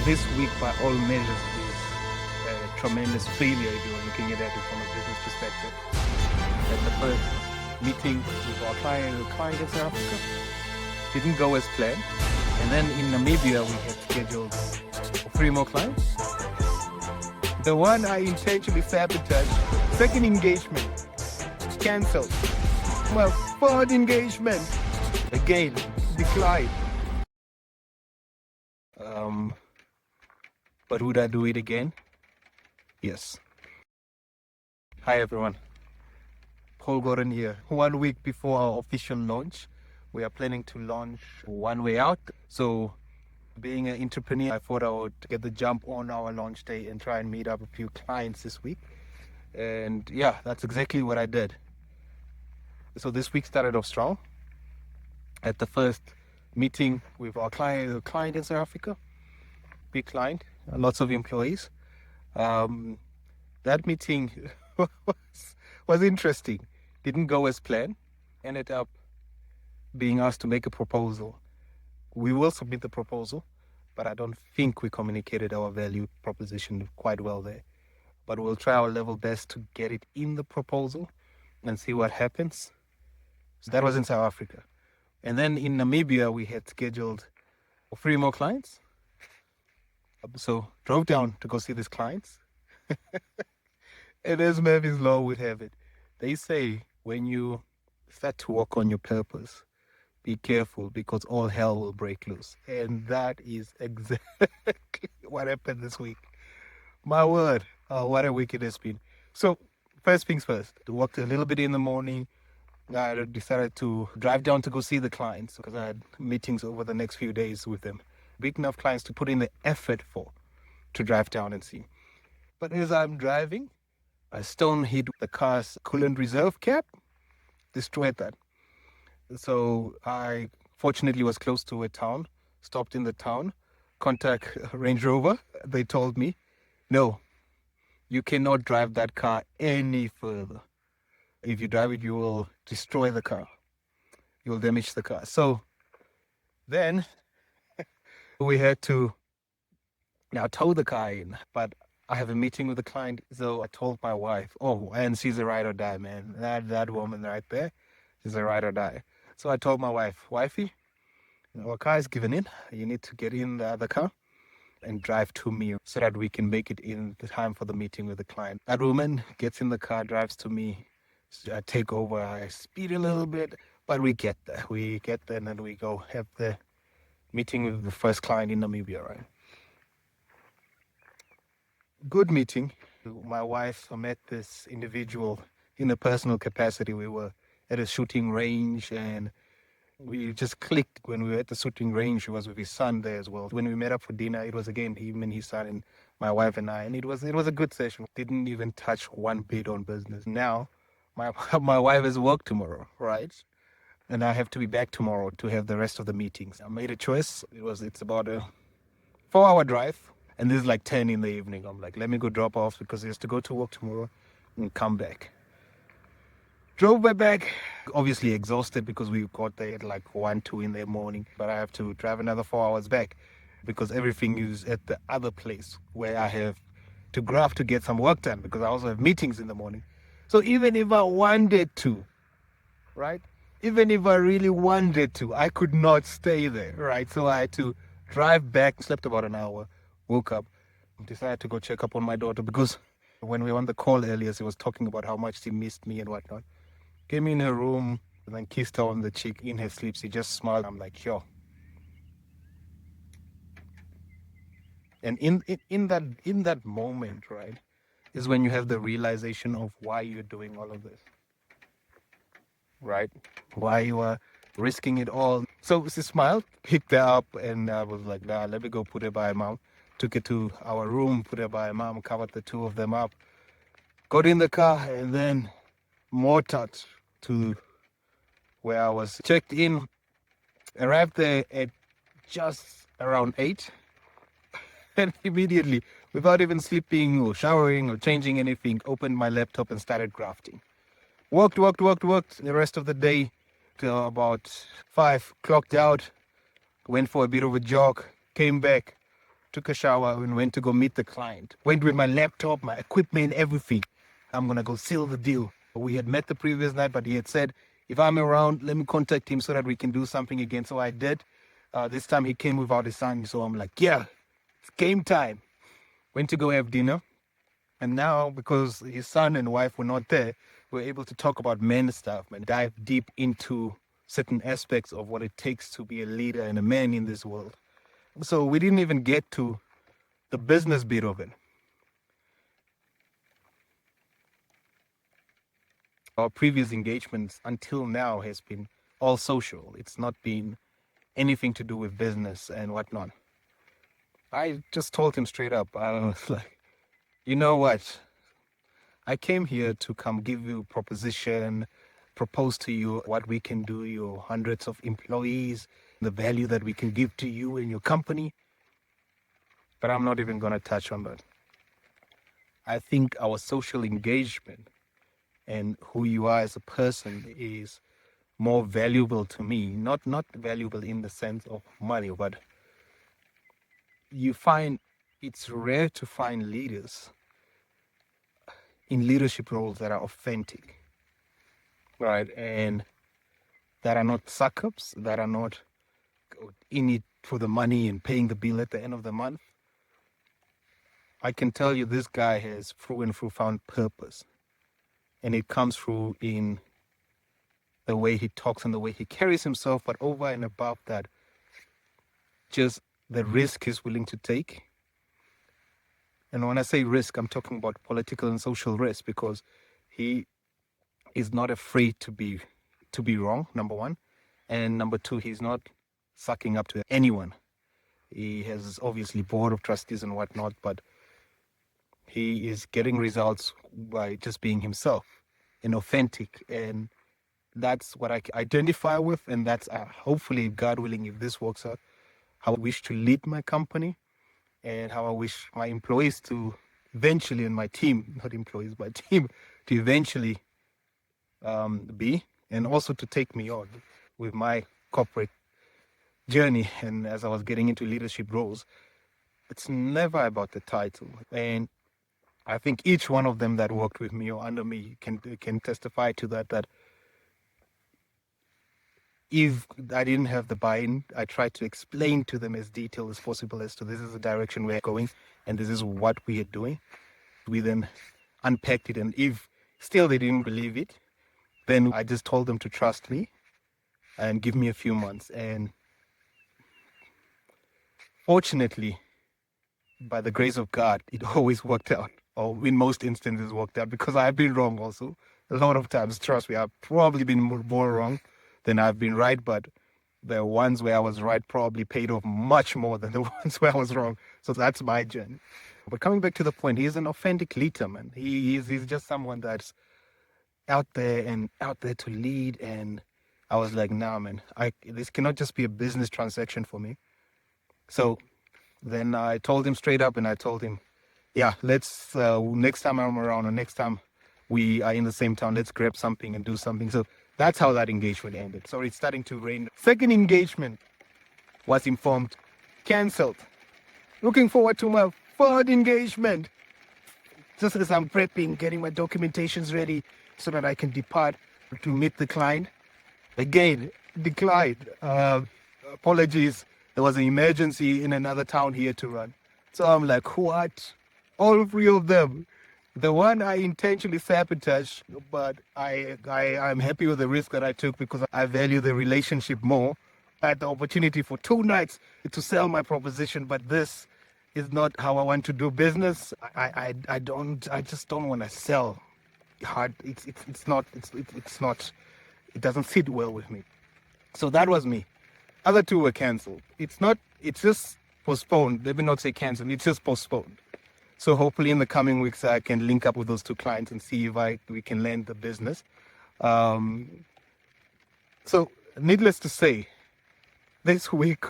This week, by all measures, is a tremendous failure if you're looking at it from a business perspective. At the first meeting with our client in South Africa, didn't go as planned. And then in Namibia, we had scheduled 3 more clients. The one I intentionally sabotaged, second engagement, cancelled. Well, third engagement, again, declined. But would I do it again? Yes. Hi everyone. Paul Gordon here. 1 week before our official launch, we are planning to launch OneWayOut. So being an entrepreneur, I thought I would get the jump on our launch day and try and meet up a few clients this week. And yeah, that's exactly what I did. So this week started off strong. At the first meeting with our client in South Africa, big client, lots of employees. That meeting was interesting. Didn't go as planned. Ended up being asked to make a proposal. We will submit the proposal, but I don't think we communicated our value proposition quite well there. But we'll try our level best to get it in the proposal and see what happens. So that was in South Africa. And then in Namibia, we had scheduled 3 more clients. So drove down to go see these clients. And as Murphy's Law would have it, they say when you start to work on your purpose, be careful because all hell will break loose. And that is exactly what happened this week. My word, what a week it has been. So first things first, I worked a little bit in the morning. I decided to drive down to go see the clients because I had meetings over the next few days with them. Big enough clients to put in the effort to drive down and see. But as I'm driving, a stone hit the car's coolant reserve cap, destroyed that. So I fortunately was close to a town, stopped in the town, contact Range Rover. They told me, no, you cannot drive that car any further. If you drive it, you will destroy the car. You will damage the car. So then we had to now tow the car in. But I have a meeting with the client, so I told my wife, oh, and she's a ride or die, man. That woman right there is a ride or die. So I told my wife, wifey, our car is given in. You need to get in the other car and drive to me so that we can make it in the time for the meeting with the client. That woman gets in the car, drives to me. So I take over, I speed a little bit, but we get there. We get there and then we go have the meeting with the first client in Namibia, right? Good meeting. My wife met this individual in a personal capacity. We were at a shooting range and we just clicked when we were at the shooting range. He was with his son there as well. When we met up for dinner, it was again him and his son and my wife and I, and it was a good session. Didn't even touch one bit on business. Now, my wife has work tomorrow, right? And I have to be back tomorrow to have the rest of the meetings. I made a choice. It's about a 4-hour drive. And this is like 10 in the evening. I'm like, let me go drop off because he has to go to work tomorrow and come back. Drove back, obviously exhausted because we got there at like 1, 2 in the morning. But I have to drive another 4 hours back because everything is at the other place where I have to graph to get some work done because I also have meetings in the morning. So even if I wanted to, right? Even if I really wanted to, I could not stay there, right? So I had to drive back, slept about an hour, woke up, decided to go check up on my daughter because when we were on the call earlier, she was talking about how much she missed me and whatnot. Came in her room and then kissed her on the cheek in her sleep. She just smiled. I'm like, yo. And in that moment, right, is when you have the realization of why you're doing all of this, right? Why you are risking it all. So she smiled, picked her up, and I was like, nah, let me go put her by her mom. Took her to our room, put her by her mom, covered the two of them up. Got in the car, and then motored to where I was checked in. Arrived there at just around 8. And immediately, without even sleeping or showering or changing anything, opened my laptop and started grafting. Worked the rest of the day till about 5, clocked out, went for a bit of a jog, came back, took a shower, and went to go meet the client. Went with my laptop, my equipment, everything. I'm going to go seal the deal. We had met the previous night, but he had said, if I'm around, let me contact him so that we can do something again. So I did. This time he came without his son. So I'm like, yeah, it's game time. Went to go have dinner. And now, because his son and wife were not there, we're able to talk about men stuff and dive deep into certain aspects of what it takes to be a leader and a man in this world. So we didn't even get to the business bit of it. Our previous engagements until now has been all social. It's not been anything to do with business and whatnot. I just told him straight up, I was like, you know what? I came here to come give you a proposition, propose to you what we can do, your hundreds of employees, the value that we can give to you and your company. But I'm not even going to touch on that. I think our social engagement and who you are as a person is more valuable to me. Not valuable in the sense of money, but you find it's rare to find leaders in leadership roles that are authentic, right? And that are not suck-ups, that are not in it for the money and paying the bill at the end of the month. I can tell you this guy has through and through found purpose. And it comes through in the way he talks and the way he carries himself, but over and above that, just the risk he's willing to take. And when I say risk, I'm talking about political and social risk, because he is not afraid to be wrong, number one. And number two, he's not sucking up to anyone. He has obviously board of trustees and whatnot, but he is getting results by just being himself and authentic. And that's what I identify with. And that's hopefully, God willing, if this works out, how I wish to lead my company and how I wish my employees to eventually, and my team, not employees, my team, to eventually be, and also to take me on with my corporate journey. And as I was getting into leadership roles, it's never about the title. And I think each one of them that worked with me or under me can testify to that if I didn't have the buy-in, I tried to explain to them as detailed as possible as to this is the direction we're going and this is what we are doing. We then unpacked it, and if still they didn't believe it, then I just told them to trust me and give me a few months. And fortunately, by the grace of God, it always worked out, or in most instances worked out, because I've been wrong also. A lot of times, trust me, I've probably been more wrong than I've been right, but the ones where I was right probably paid off much more than the ones where I was wrong. So that's my journey. But coming back to the point, he's an authentic leader, man. He's just someone that's out there to lead. And I was like, nah, man, this cannot just be a business transaction for me. So then I told him straight up, and I told him, yeah, let's, next time I'm around or next time we are in the same town, let's grab something and do something. So that's how that engagement ended. Sorry, it's starting to rain. Second engagement was informed, cancelled. Looking forward to my third engagement. Just as I'm prepping, getting my documentations ready so that I can depart to meet the client. Again, declined. Apologies. There was an emergency in another town here to run. So I'm like, what? All three of them. The one I intentionally sabotaged, but I'm happy with the risk that I took because I value the relationship more. I had the opportunity for 2 nights to sell my proposition, but this is not how I want to do business. I just don't want to sell hard. It's not, it doesn't sit well with me. So that was me. Other 2 were cancelled. It's just postponed. Let me not say cancelled. It's just postponed. So hopefully in the coming weeks, I can link up with those 2 clients and see if we can land the business. So needless to say, this week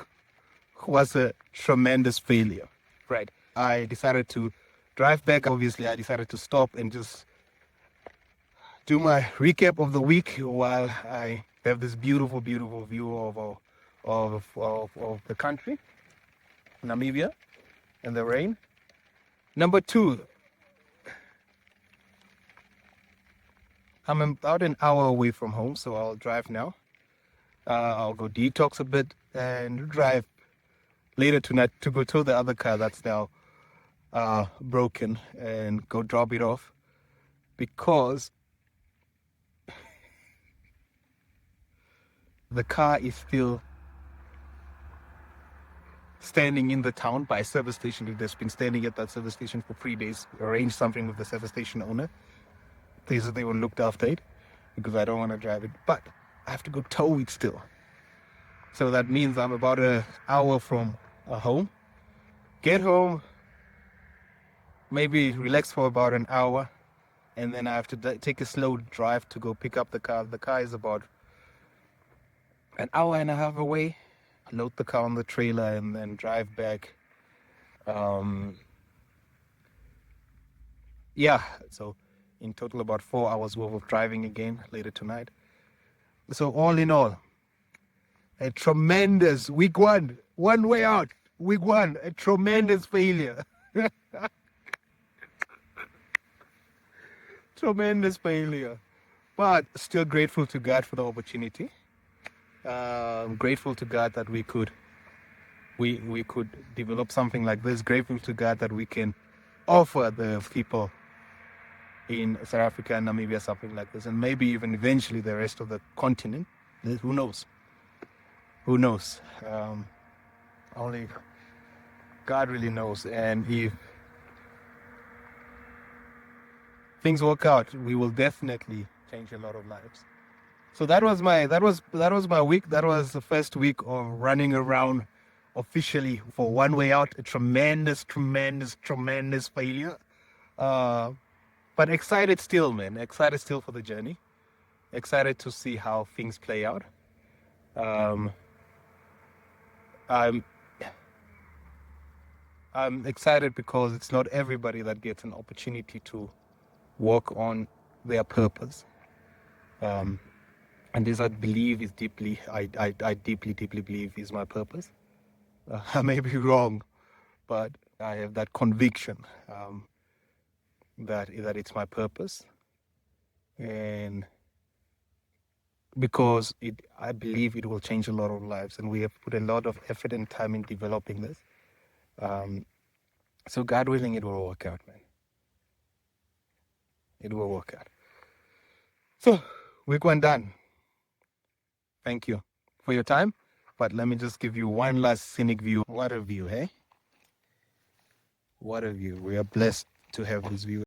was a tremendous failure, right? I decided to drive back. Obviously, I decided to stop and just do my recap of the week while I have this beautiful, beautiful view of the country, Namibia. and the rain. Number two, I'm about an hour away from home, so I'll drive now. I'll go detox a bit and drive later tonight to go tow the other car that's now broken and go drop it off, because the car is still standing in the town by a service station. It has been standing at that service station for 3 days. We arranged something with the service station owner. They said they will look after it because I don't want to drive it, but I have to go tow it still. So that means I'm about an hour from home. Get home, maybe relax for about an hour, and then I have to take a slow drive to go pick up the car. The car is about an hour and a half away. Load the car on the trailer and then drive back. Yeah, so in total about 4 hours worth of driving again later tonight. So all in all, a tremendous week one way out. Week one, a tremendous failure. Tremendous failure. But still grateful to God for the opportunity. Grateful to God that we could develop something like this. Grateful to God that we can offer the people in South Africa and Namibia something like this, and maybe even eventually the rest of the continent. Who knows? Who knows? Only God really knows. And if things work out, we will definitely change a lot of lives. So that was my week. That was the first week of running around officially for One Way Out. A tremendous failure. But excited still, man. Excited still for the journey. Excited to see how things play out. I'm excited because it's not everybody that gets an opportunity to work on their purpose. And this, I believe, is deeply, I deeply believe is my purpose. I may be wrong, but I have that conviction that it's my purpose. And because I believe it will change a lot of lives, and we have put a lot of effort and time in developing this. So God willing, it will work out, man. It will work out. So, week one done. Thank you for your time. But let me just give you one last scenic view. What a view, hey? What a view. We are blessed to have this view.